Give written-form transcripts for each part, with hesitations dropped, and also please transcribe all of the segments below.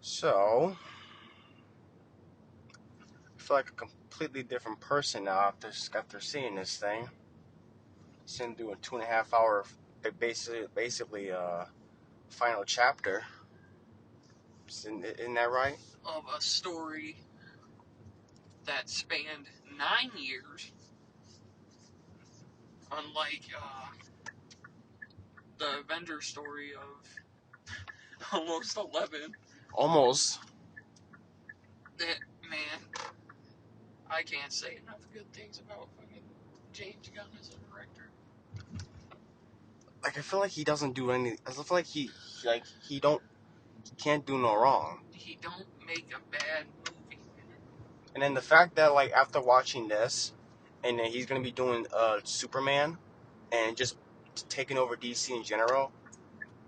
So, I feel like a completely different person now after seeing this thing. Sitting through a 2.5 hour, basically, final chapter. Isn't that right? Of a story that spanned 9 years, unlike the Avengers story of almost 11. Almost. That, man, I can't say enough good things about fucking James Gunn as a director. Like I feel like he doesn't do any. I feel like he can't do no wrong. He don't make a bad movie. And then the fact that like after watching this, and then he's gonna be doing Superman, and just taking over DC in general.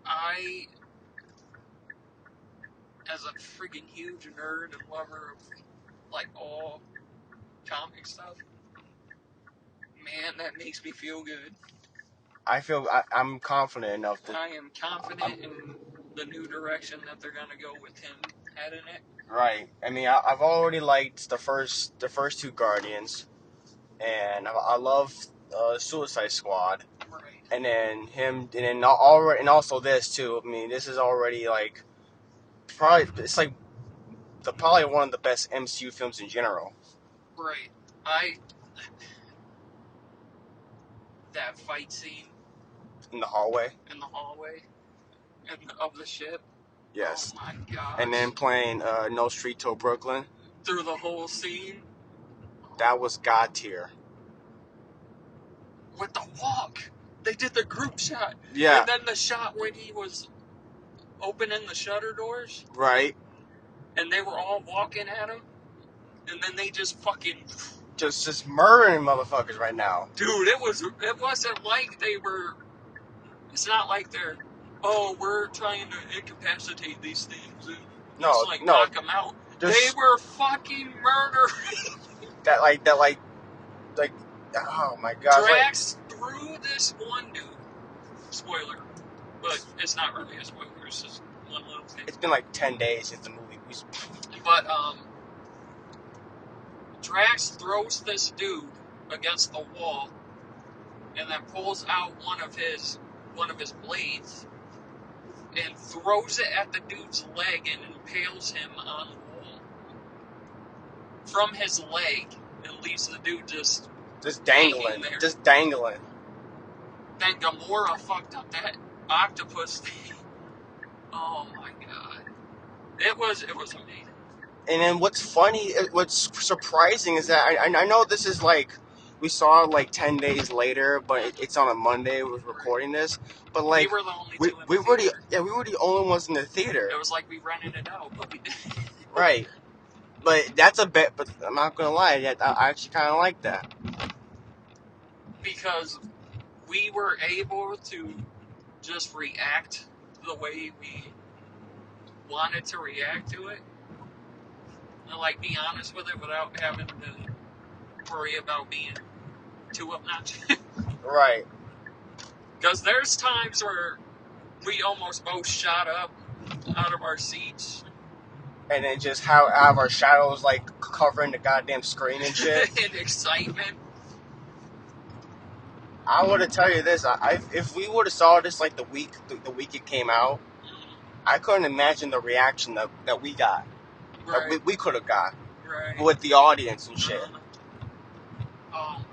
I, as a freaking huge nerd and lover of like all comic stuff, man, that makes me feel good. I'm confident enough that I am confident in the new direction that they're gonna go with him heading it. right. I mean, I've already liked the first two Guardians, and I love Suicide Squad, Right. and then him, and then already, and also this too. I mean, this is already like probably it's like probably one of the best MCU films in general. Right. That fight scene In the hallway, in the hallway of the ship. yes, Oh my gosh. and then playing No Street Till Brooklyn. Through the whole scene. That was God tier. With the walk. They did the group shot. Yeah. And then the shot when he was opening the shutter doors. Right. And they were all walking at him. And then they just fucking... Just murdering motherfuckers right now. Dude, it wasn't like they were... It's not like they're... Oh, we're trying to incapacitate these things and just knock them out. They were fucking murdering. That oh my god. Drax threw this one dude. Spoiler. But it's not really a spoiler, it's just one little thing. It's been like 10 days since the movie. But, Drax throws this dude against the wall and then pulls out one of his blades and throws it at the dude's leg and impales him on the wall. From his leg, and leaves the dude just dangling. Just dangling. Then Gamora fucked up that octopus thing. Oh my god. It was amazing. And then what's surprising is that I know this is like, we saw it like 10 days later, but it's on a Monday we're recording this. But like, we were the only two we were the only ones in the theater. It was like we rented it out, but we did. Right. But that's a bit, but I'm not gonna lie, I actually kind of like that. Because we were able to just react the way we wanted to react to it. And like be honest with it without having to worry about being too obnoxious. Right. Because there's times where we almost both shot up out of our seats. And then just have our shadows like covering the goddamn screen and shit. In excitement. I want to tell you this: if we would have saw this like the week it came out, I couldn't imagine the reaction that we got. Right. We could have got. Right. With the audience and shit. Oh.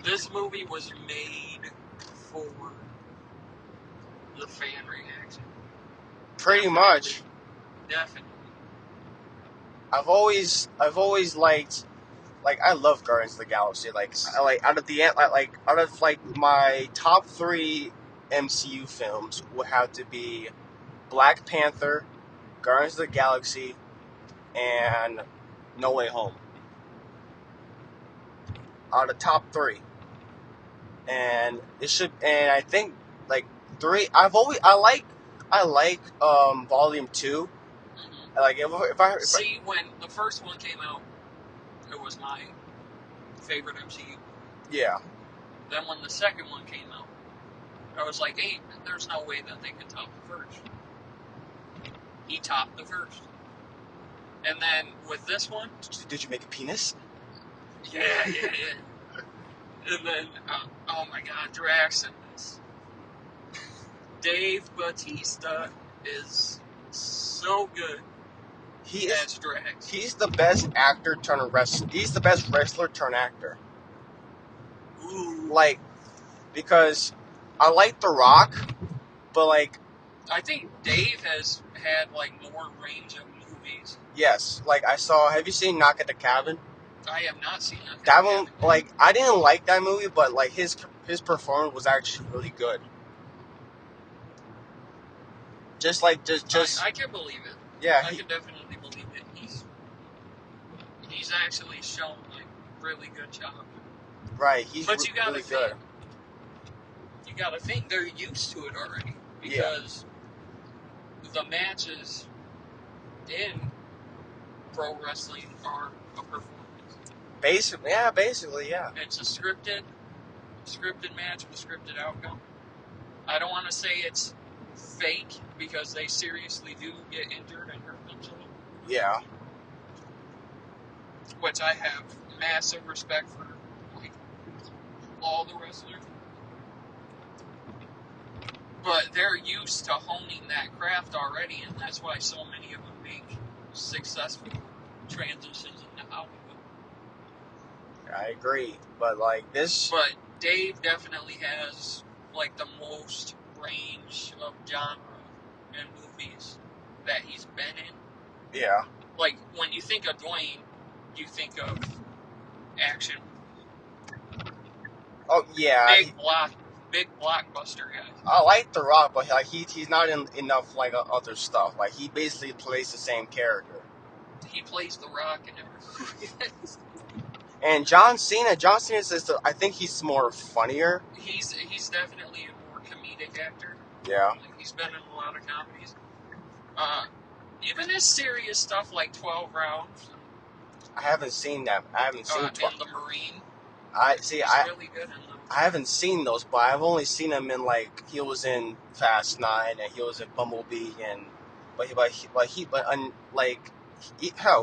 This movie was made for the fan reaction. Pretty much. Definitely. I've always liked, like, I love Guardians of the Galaxy. Out of my top 3 MCU films would have to be Black Panther, Guardians of the Galaxy, and No Way Home. Out of the top 3. And I think like 3. I like Volume 2. Like See, when the first one came out, it was my favorite MCU. Yeah. Then when the second one came out, I was like, hey, there's no way that they could top the first. he topped the first. And then with this one, Did you make a penis? yeah. And then, oh my God, Drax in this. Dave Bautista is so good as Drax. He's the best actor turn wrestler. He's the best wrestler turn actor. Ooh. Like, because I like The Rock, but like, I think Dave has had like more range of movies. yes, like have you seen Knock at the Cabin? I have not seen that. That one, like, I didn't like that movie, but like his performance was actually really good. Just I can believe it. Yeah, I can definitely believe it. He's actually shown like really good job. Right, he's but you gotta really think, good. You gotta think they're used to it already because the matches in pro wrestling are a performance. Basically, yeah. It's a scripted match with scripted outcome. I don't want to say it's fake because they seriously do get injured and hurt themselves. Yeah. Which I have massive respect for, like, all the wrestlers. But they're used to honing that craft already, and that's why so many of them make successful transitions into Hollywood. I agree, but like this. But Dave definitely has like the most range of genre and movies that he's been in. Yeah. Like when you think of Dwayne, you think of action. Oh yeah. Big blockbuster guy. I like The Rock, but like he's not in enough like other stuff. Like he basically plays the same character. He plays The Rock in every movie. And John Cena is I think he's more funnier. He's definitely a more comedic actor. Yeah. Like, he's been in a lot of comedies. Even his serious stuff like 12 Rounds. I haven't seen that. I haven't seen 12. And The Marine. He's really good in those. I haven't seen those, but I've only seen him in like he was in Fast 9 and he was in Bumblebee and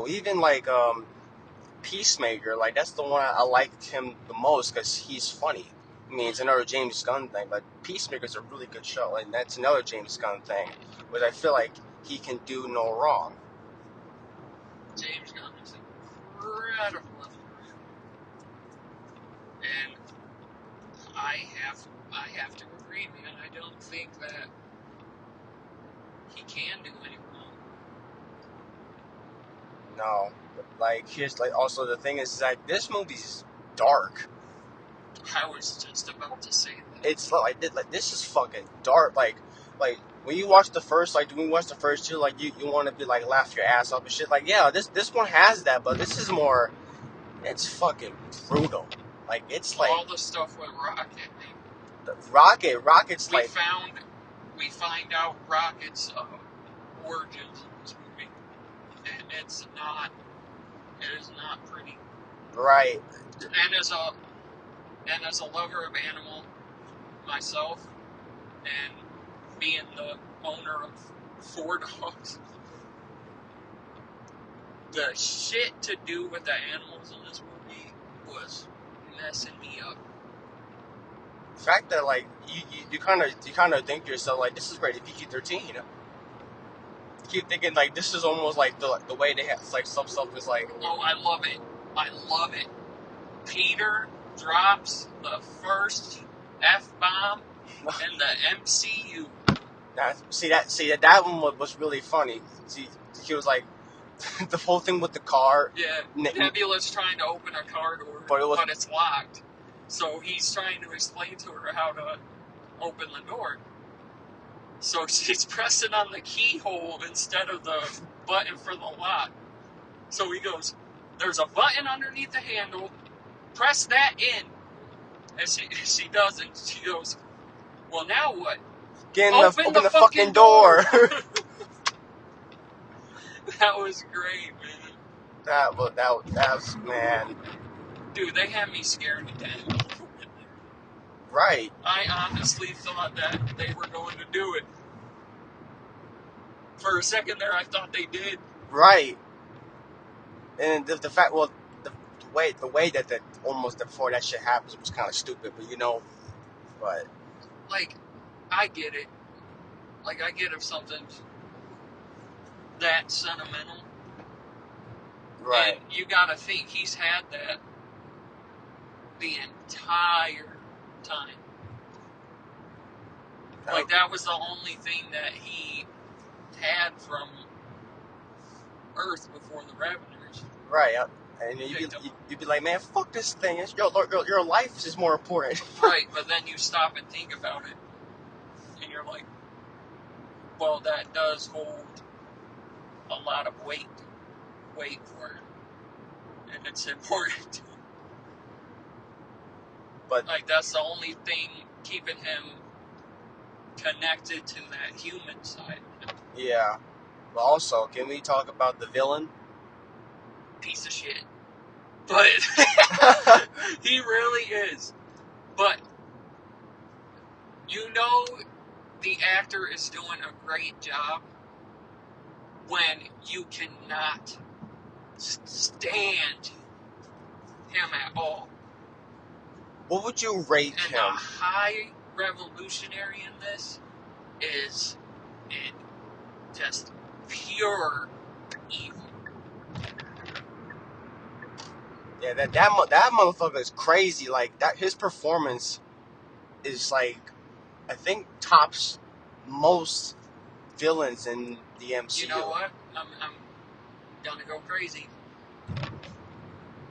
even like Peacemaker, like that's the one I liked him the most because he's funny. I mean, it's another James Gunn thing, but Peacemaker's a really good show, and that's another James Gunn thing, which I feel like he can do no wrong. James Gunn is incredible. And I have to agree, man. I don't think that he can do any wrong. No, but like here's like also the thing is that this movie's dark. I was just about to say that. It's like this is fucking dark. Like when you watch the first, like when you watch the first two, like you want to be like laugh your ass off and shit. Like yeah, this one has that, but this is more. It's fucking brutal. Like it's like all the stuff with Rocket. Rocket's like we find out Rocket's origins in this movie, and it is not pretty. Right. And as a lover of animal myself, and being the owner of 4 dogs, the shit to do with the animals in this movie was messing me up. The fact that like you kind of think to yourself like this is rated PG-13, you know. You keep thinking like this is almost like the way they have like some stuff is like. Oh, I love it. Peter drops the first F-bomb in the MCU. That one was really funny. See, he was like the whole thing with the car. Yeah, Nebula's trying to open a car door, but it's locked. So he's trying to explain to her how to open the door. So she's pressing on the keyhole instead of the button for the lock. So he goes, there's a button underneath the handle, press that in. And she does, and she goes, well, now what? Open the fucking door. That was great, man. That was man. Dude, they had me scared to death. I honestly thought that they were going to do it. For a second there, I thought they did. Right. And the fact, well, the way that almost before that shit happens was kind of stupid, but but Like, I get it. Like, I get if something's that sentimental. right. And you gotta think, he's had that the entire time. Like, that was the only thing that he had from Earth before the Raveners. Right. And you'd be like, man, fuck this thing. Your life is more important. Right, but then you stop and think about it, and you're like, well, that does hold a lot of weight for it, and it's important. But like, that's the only thing keeping him connected to that human side. yeah. But also, can we talk about the villain? Piece of shit. But he really is. But you know the actor is doing a great job when you cannot stand him at all. What would you rate And him? the high revolutionary in this is in just pure evil. Yeah, that motherfucker is crazy. Like that, his performance is like, I think tops most villains in the MCU. You know what? I'm gonna go crazy.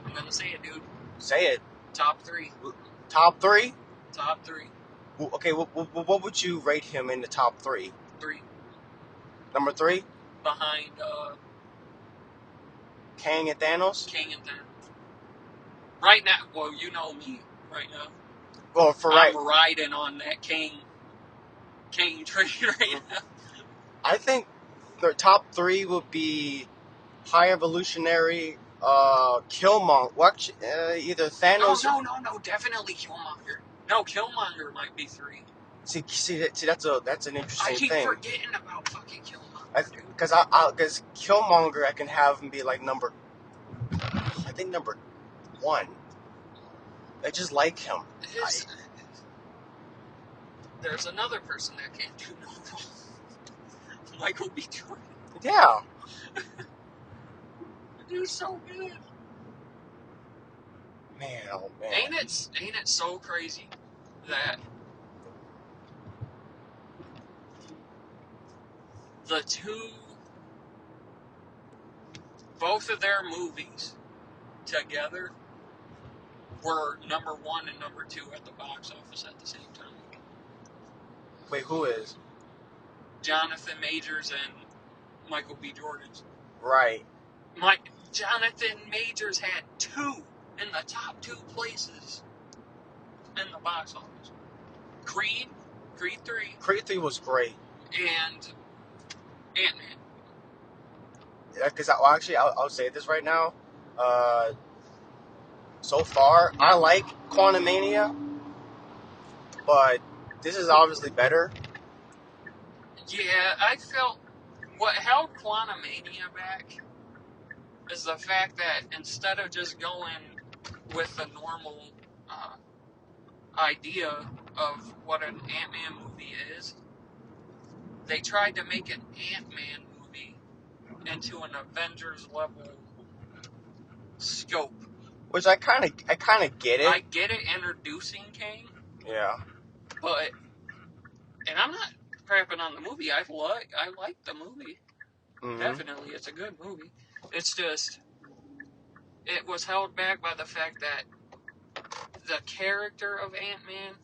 I'm gonna say it, dude. Say it. Top 3. Top 3? Top 3. Okay, what would you rate him in the top 3? 3. Number 3? Behind Kang and Thanos? King and Thanos. Right now, well, you know me right now. Well, I'm riding on that King train right now. I think the top 3 would be High Evolutionary, Killmonger. Either Thanos. No, definitely Killmonger. No, Killmonger might be 3. See, that's an interesting thing. I keep forgetting about fucking Killmonger. Because Killmonger, I can have him be like number 1. I just like him. There's another person that can't do no wrong. Michael B. Jordan. Yeah. The dude's so good. Man, oh man. Ain't it so crazy that the two, both of their movies together were number 1 and number 2 at the box office at the same time. Wait, who is? Jonathan Majors and Michael B. Jordan's. Right. Jonathan Majors had 2 in the top 2 places in the box office. Creed 3. Creed 3 was great. And Ant-Man. Because I'll say this right now. So far, I like Quantumania, but this is obviously better. Yeah, I felt what held Quantumania back is the fact that instead of just going with the normal idea of what an Ant-Man movie is, they tried to make an Ant-Man movie into an Avengers level scope. Which I kind of get it. I get it introducing Kang. Yeah. But, and I'm not crapping on the movie. I like the movie. Mm-hmm. Definitely, it's a good movie. It's just, it was held back by the fact that the character of Ant-Man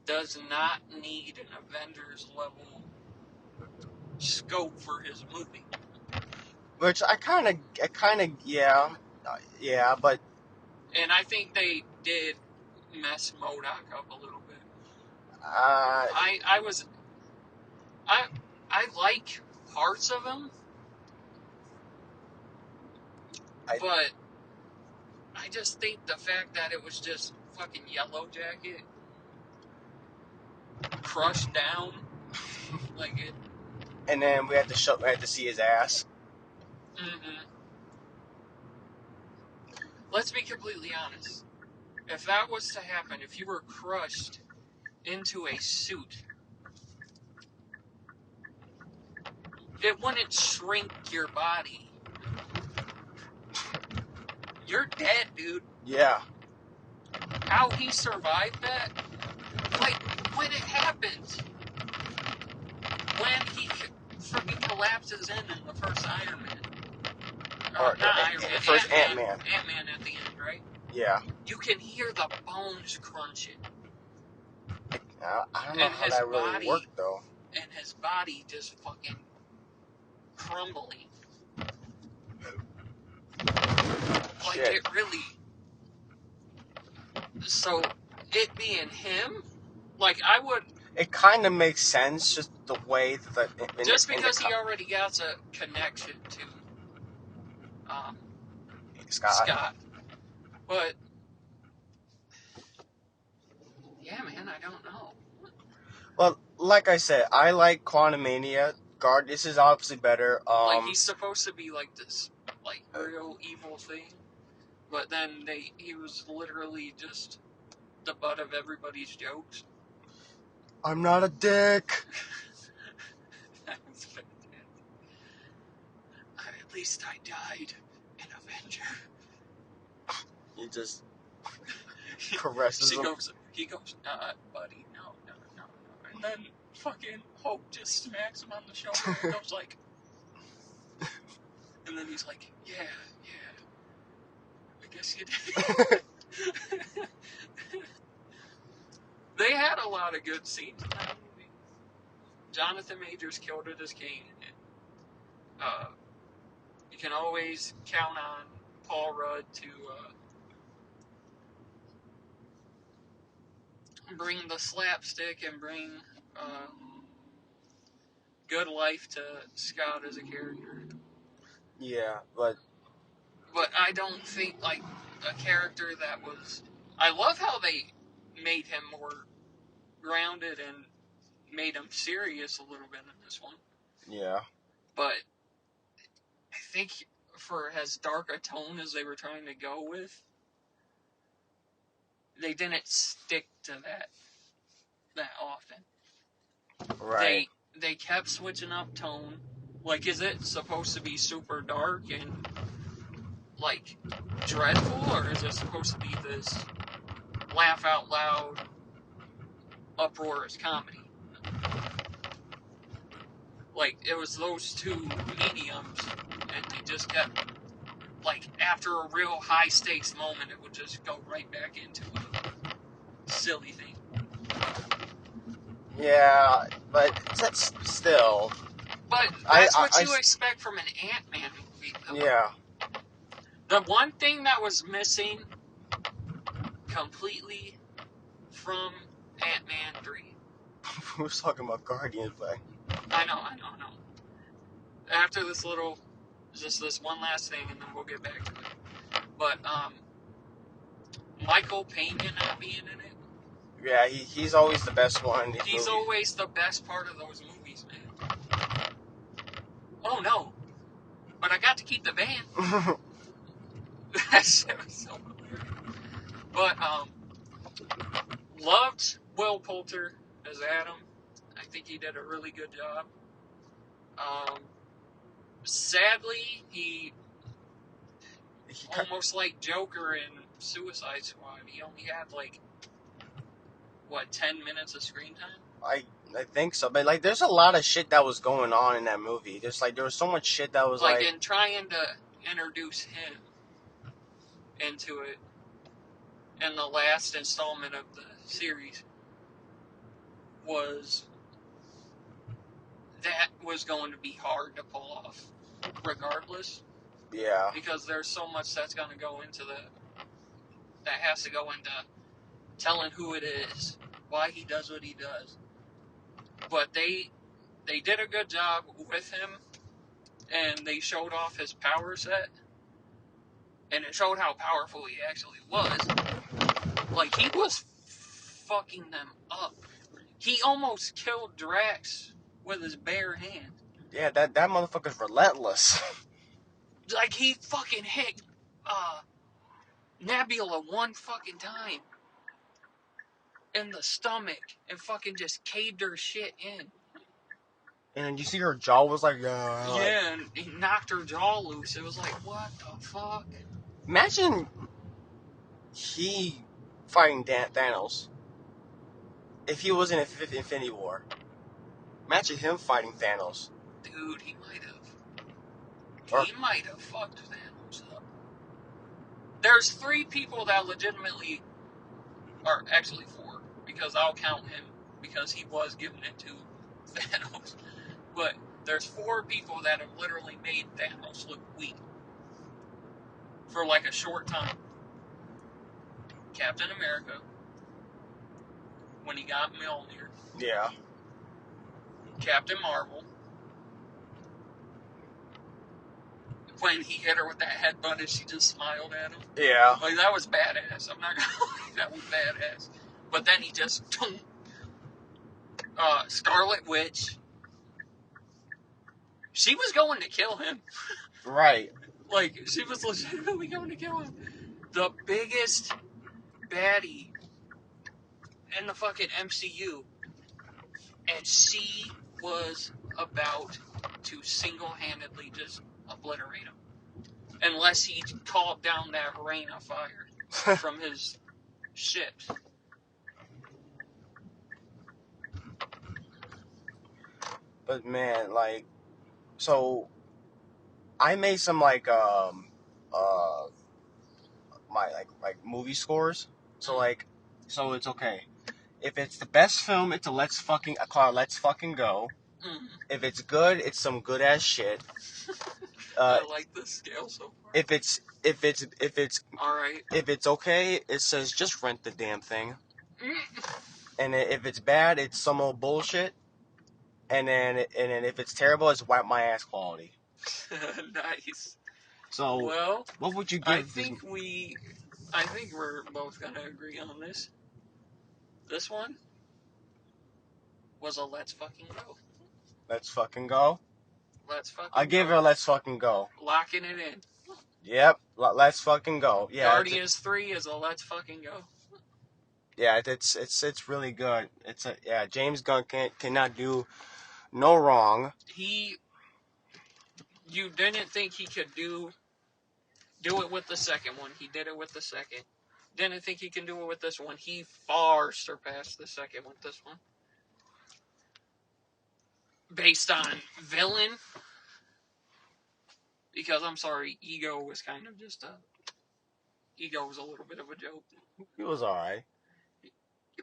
does not need an Avengers level scope for his movie. Which I kind of, yeah, but. And I think they did mess MODOK up a little bit. I like parts of him, but I just think the fact that it was just fucking Yellow Jacket crushed down like it. and then we had to see his ass. Mm-hmm. Let's be completely honest. If that was to happen, if you were crushed into a suit, it wouldn't shrink your body. You're dead, dude. Yeah. How he survived that? Like, when it happens. When he freaking collapses in the first Iron Man. Or Not Iron Man. first Ant-Man. Ant-Man at the end, right? Yeah. You can hear the bones crunching. I don't know how that really worked, though. And his body just fucking crumbling. Like, Shit. it really... So, it being him, like, I would... It kind of makes sense, just the way that... Just because he already got a connection to Scott. But, yeah, man, I don't know. Well, like I said, I like Quantumania. This is obviously better. Like, he's supposed to be like this, like, real evil thing. But then he was literally just the butt of everybody's jokes. I'm not a dick. That's fantastic. At least I died in Avenger. He just caresses him. He goes, buddy, no. And then fucking Hope just smacks him on the shoulder and goes like, and then he's like, yeah, I guess you did. They had a lot of good scenes in that movie. Jonathan Majors killed it as Kane. You can always count on Paul Rudd to bring the slapstick and bring good life to Scott as a character. Yeah, but I don't think, like, a character that was... I love how they made him more grounded and made him serious a little bit in this one. Yeah. But I think for as dark a tone as they were trying to go with, they didn't stick to that often. Right. They kept switching up tone. Like, is it supposed to be super dark and, like, dreadful, or is it supposed to be this laugh out loud, uproarious comedy? Like, it was those two mediums, and they just kept, like, after a real high stakes moment, it would just go right back into a silly thing. Yeah, but that's still... But that's what you expect from an Ant-Man movie, though. Yeah. The one thing that was missing completely from Ant-Man 3. We were talking about Guardians, but... I know. After this little... Just this one last thing, and then we'll get back to it. But, Michael Pena not being in it. Yeah, he's always the best one. He's always the best part of those movies, man. Oh, no. But I got to keep the van. That shit was so hilarious. But, loved Will Poulter as Adam. I think he did a really good job. Sadly, he almost like Joker in Suicide Squad. He only had, 10 minutes of screen time? I think so, but there's a lot of shit that was going on in that movie. Just there was so much shit that was in trying to introduce him into it in the last installment of the series was going to be hard to pull off regardless. Yeah. Because there's so much that's going to go into that has to go into telling who it is, why he does what he does. But they did a good job with him, and they showed off his power set, and it showed how powerful he actually was. He was fucking them up. He almost killed Drax with his bare hand. Yeah, that motherfucker's relentless. Like, he fucking hit Nebula one fucking time in the stomach and fucking just caved her shit in. And you see her jaw was like, yeah. Yeah, and he knocked her jaw loose. It was like, what the fuck? Imagine he fighting Thanos. If he was in Infinity War. Imagine him fighting Thanos. Dude, he might have. Or, He might have fucked Thanos up. There's 3 people that legitimately, or actually 4, because I'll count him because he was giving it to Thanos. But there's 4 people that have literally made Thanos look weak for like a short time. Captain America, when he got Mjolnir. yeah. Captain Marvel, when he hit her with that headbutt and she just smiled at him. Yeah. Like, that was badass. I'm not gonna lie, that was badass. But then he just, Scarlet Witch, she was going to kill him. Right. Like, she was legitimately going to kill him. The biggest baddie in the fucking MCU. And she was about to single-handedly just obliterate him. Unless he called down that rain of fire from his ships. But man, like, so I made some my movie scores. So so it's okay. If it's the best film, it's I call it Let's Fucking Go. Mm. If it's good, it's some good ass shit. I like the scale so far. If it's all right, if it's okay, it says just rent the damn thing. Mm. And if it's bad, it's some old bullshit. And then if it's terrible, it's wipe my ass quality. Nice. So, Well, what would you give? I think we're both gonna agree on this. This one was a let's fucking go. Let's fucking go. Let's fucking I'll give go. it a let's fucking go. Locking it in. Yep, let's fucking go. Yeah, Guardians 3 is a let's fucking go. Yeah, it's really good. James Gunn cannot do no wrong. You didn't think he could do it with the second one. He did it with the second. Didn't think he can do it with this one. He far surpassed the second with this one. Based on villain, because I'm sorry, Ego was kind of just Ego was a little bit of a joke. He was alright.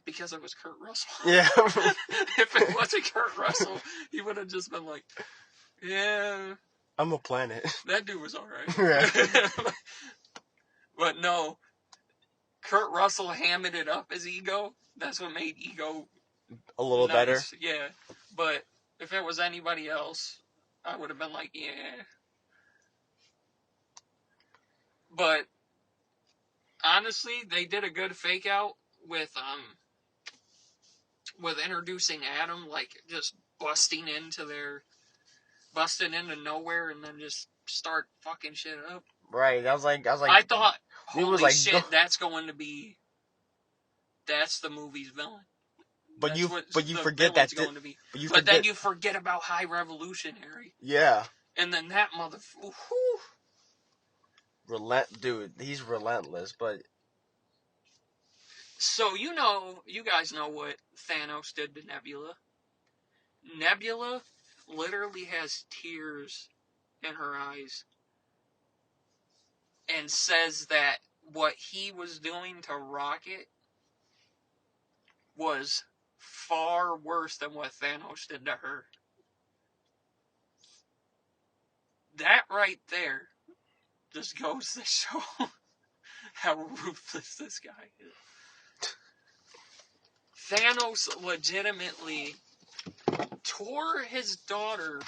Because it was Kurt Russell. Yeah. If it wasn't Kurt Russell, he would have just been like, yeah. I'm a planet. That dude was alright. Yeah. But no, Kurt Russell hammered it up as Ego. That's what made Ego A little better. Yeah. But if it was anybody else, I would have been like, yeah. But honestly, they did a good fake out with introducing Adam, like just busting into nowhere and then just start fucking shit up. Right. I was like I thought, holy like, shit, that's the movie's villain. But you forget that. But then you forget about High Revolutionary. Yeah. And then that Dude, he's relentless, but. So you guys know what Thanos did to Nebula. Nebula literally has tears in her eyes and says that what he was doing to Rocket was far worse than what Thanos did to her. That right there just goes to show how ruthless this guy is. Thanos legitimately tore his daughter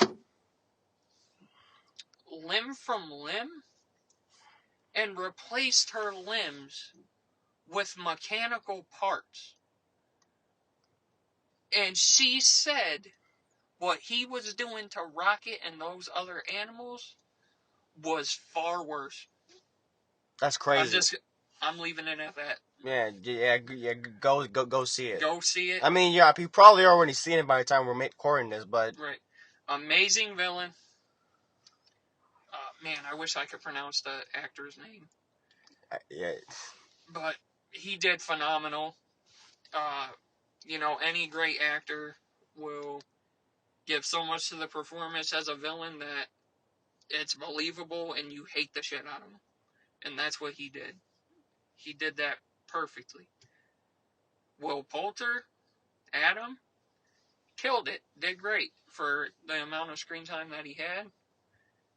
limb from limb and replaced her limbs with mechanical parts. And she said what he was doing to Rocket and those other animals was far worse. That's crazy. I'm leaving it at that. Yeah. Go see it. Go see it. I mean, yeah, you probably already seen it by the time we're recording this, but Right. Amazing villain. Man, I wish I could pronounce the actor's name. yeah. But he did phenomenal. Any great actor will give so much to the performance as a villain that it's believable and you hate the shit out of him. And that's what he did. He did that perfectly. Will Poulter, Adam, killed it. Did great for the amount of screen time that he had.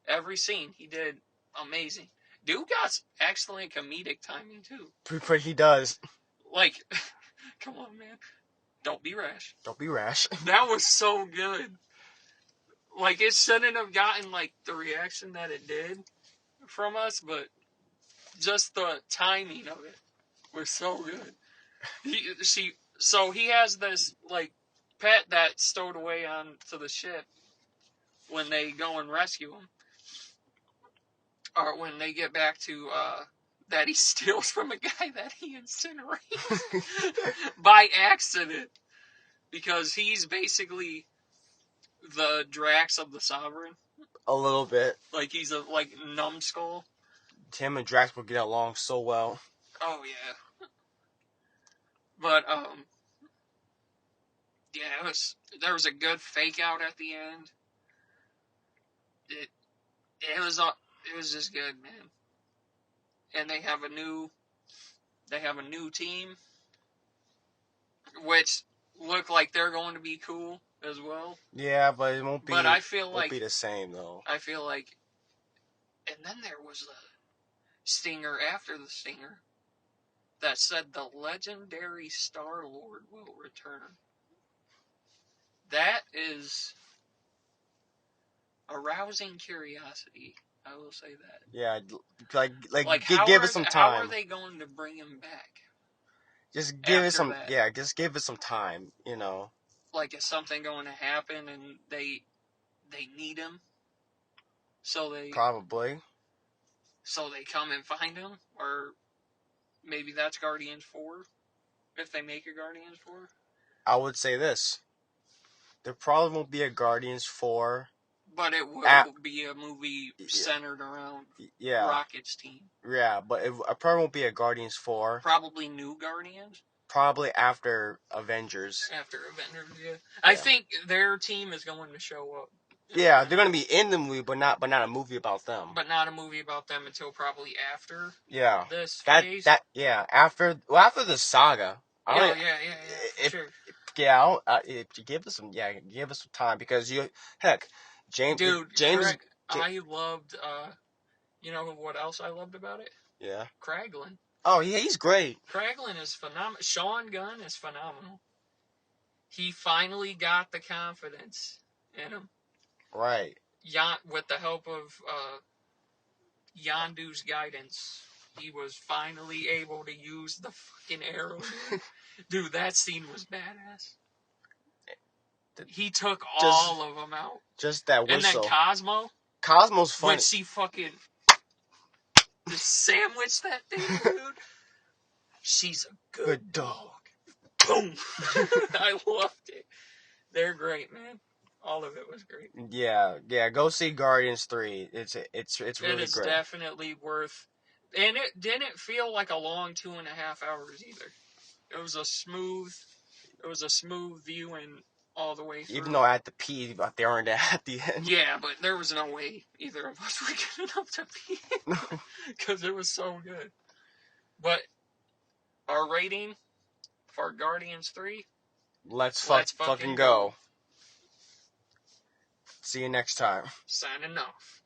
Every scene, he did amazing. Dude got excellent comedic timing, too. He does. Like, come on, man. Don't be rash. Don't be rash. That was so good. Like, it shouldn't have gotten, like, the reaction that it did from us, but just the timing of it was so good. So he has this, like, pet that's stowed away onto the ship when they go and rescue him. Or when they get back to, that he steals from a guy that he incinerates by accident. Because he's basically the Drax of the Sovereign. A little bit. Like, he's a, numbskull. Tim and Drax will get along so well. Oh, yeah. But, yeah, there was a good fake out at the end. It was just good, man. And they have a new team, which look like they're going to be cool as well. Yeah, but it won't be. But I feel won't like be the same though. I feel like, and then there was the stinger after the stinger that said the legendary Star-Lord will return. That is arousing curiosity. I will say that. Yeah, like give us some time. How are they going to bring him back? Just give it some. That? Yeah, just give it some time. Like, is something going to happen and they need him? So they probably. So they come and find him, or maybe that's Guardians 4. If they make a Guardians 4. I would say this. There probably won't be a Guardians 4. But it will be a movie centered around Rocket's team. Yeah, but it probably won't be a Guardians 4. Probably new Guardians. Probably after Avengers. Yeah. I think their team is going to show up. Yeah, they're going to be in the movie, but not a movie about them. But not a movie about them until probably after. Yeah. This phase. After the saga. Sure. Yeah, give us some time because James. I loved. You know what else I loved about it? Yeah. Kraglin. Oh yeah, he's great. Kraglin is phenomenal. Sean Gunn is phenomenal. He finally got the confidence in him. Right. With the help of Yondu's guidance, he was finally able to use the fucking arrow. Dude, that scene was badass. He took all of them out. Just that whistle. And then Cosmo's funny. When she fucking just sandwiched that thing, dude. She's a good dog. Boom. I loved it. They're great, man. All of it was great. Yeah. Go see Guardians 3. It's really great. It is definitely worth. And it didn't feel like a long 2.5 hours either. It was a smooth viewing all the way through. Even though I had to pee they aren't at the end. Yeah, but there was no way either of us were getting up to pee. Because it was so good. But our rating for Guardians 3. Let's fucking go. See you next time. Signing off.